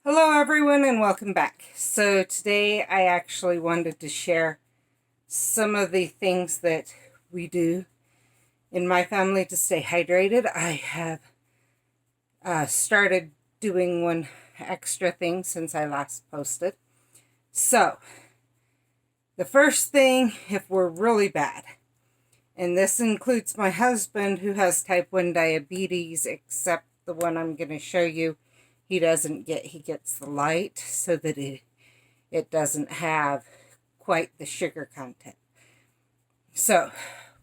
Hello everyone and welcome back. So today I actually wanted to share some of the things that we do in my family to stay hydrated. I have started doing one extra thing since I last posted. So the first thing, if we're really bad, and this includes my husband who has type 1 diabetes, except the one I'm going to show you, he gets the light so that it doesn't have quite the sugar content. So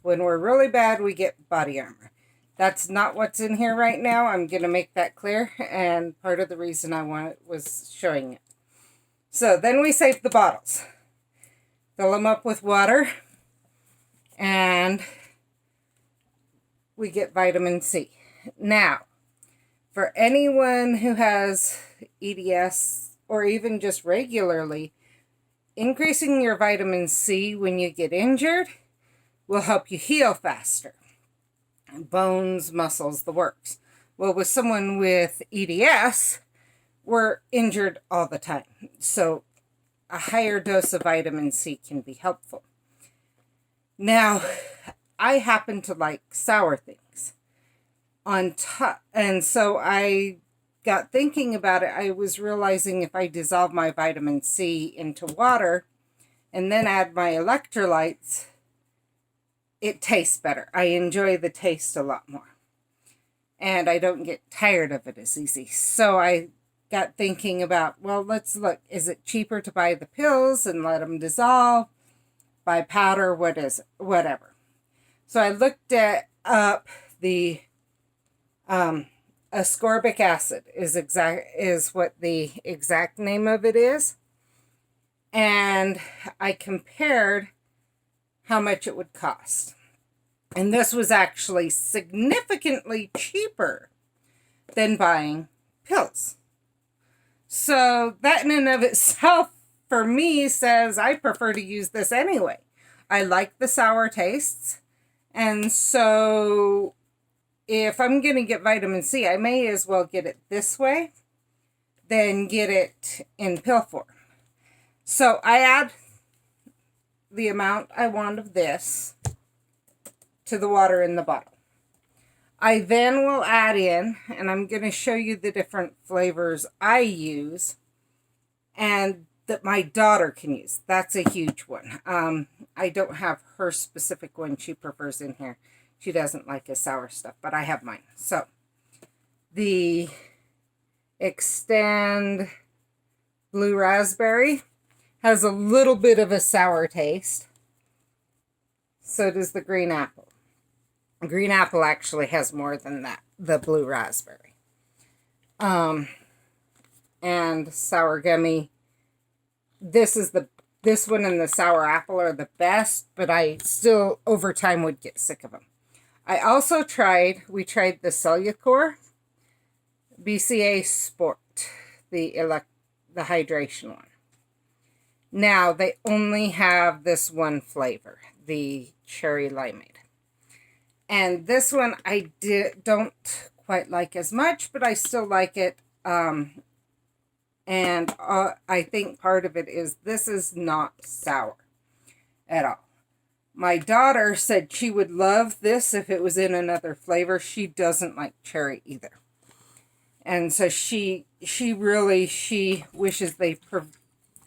when we're really bad, we get body armor. That's not what's in here right now. I'm going to make that clear, and part of the reason I was showing it. So then we save the bottles. Fill them up with water, and we get vitamin C. Now, for anyone who has EDS or even just regularly, increasing your vitamin C when you get injured will help you heal faster. Bones, muscles, the works. Well, with someone with EDS, we're injured all the time. So a higher dose of vitamin C can be helpful. Now, I happen to like sour things. On top, and so I got thinking about it. I was realizing if I dissolve my vitamin C into water and then add my electrolytes, it tastes better. I enjoy the taste a lot more, and I don't get tired of it as easy. So I got thinking about, well, let's look. Is it cheaper to buy the pills and let them dissolve? Buy powder? What is it? Whatever. So I looked up the ascorbic acid is what the exact name of it is. And I compared how much it would cost. And this was actually significantly cheaper than buying pills. So that in and of itself, for me, says I prefer to use this anyway. I like the sour tastes. And so if I'm going to get vitamin C, I may as well get it this way than get it in pill form. So I add the amount I want of this to the water in the bottle. I then will add in, and I'm going to show you the different flavors I use and that my daughter can use. That's a huge one. I don't have her specific one she prefers in here. She doesn't like the sour stuff, but I have mine. So, the Extend Blue Raspberry has a little bit of a sour taste. So does the Green Apple. Green Apple actually has more than that, the Blue Raspberry. And Sour Gummy. This one and the Sour Apple are the best, but I still, over time, would get sick of them. I also we tried the Cellucor BCA Sport, the hydration one. Now, they only have this one flavor, the cherry limeade. And this one I don't quite like as much, but I still like it. And I think part of it is this is not sour at all. My daughter said she would love this if it was in another flavor. She doesn't like cherry either. And so she wishes they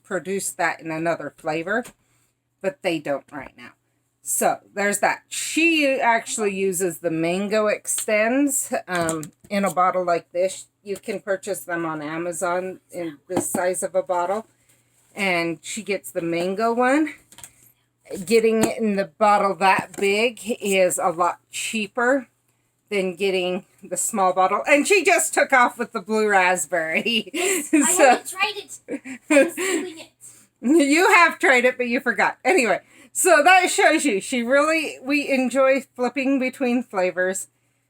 produced that in another flavor, but they don't right now. So there's that. She actually uses the Mango Extends in a bottle like this. You can purchase them on Amazon in this size of a bottle. And she gets the mango one. Getting it in the bottle that big is a lot cheaper than getting the small bottle. And she just took off with the blue raspberry. Yes, I haven't tried it. I'm doing it. You have tried it, but you forgot. Anyway, so that shows you. We enjoy flipping between flavors.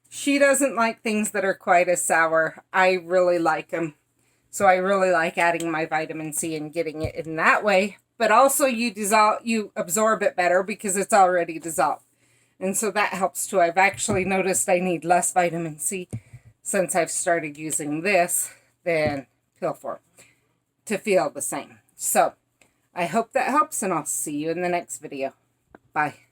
She doesn't like things that are quite as sour. I really like them. So I really like adding my vitamin C and getting it in that way. But also you absorb it better because it's already dissolved. And so that helps too. I've actually noticed I need less vitamin C since I've started using this than pill form to feel the same. So I hope that helps, and I'll see you in the next video. Bye.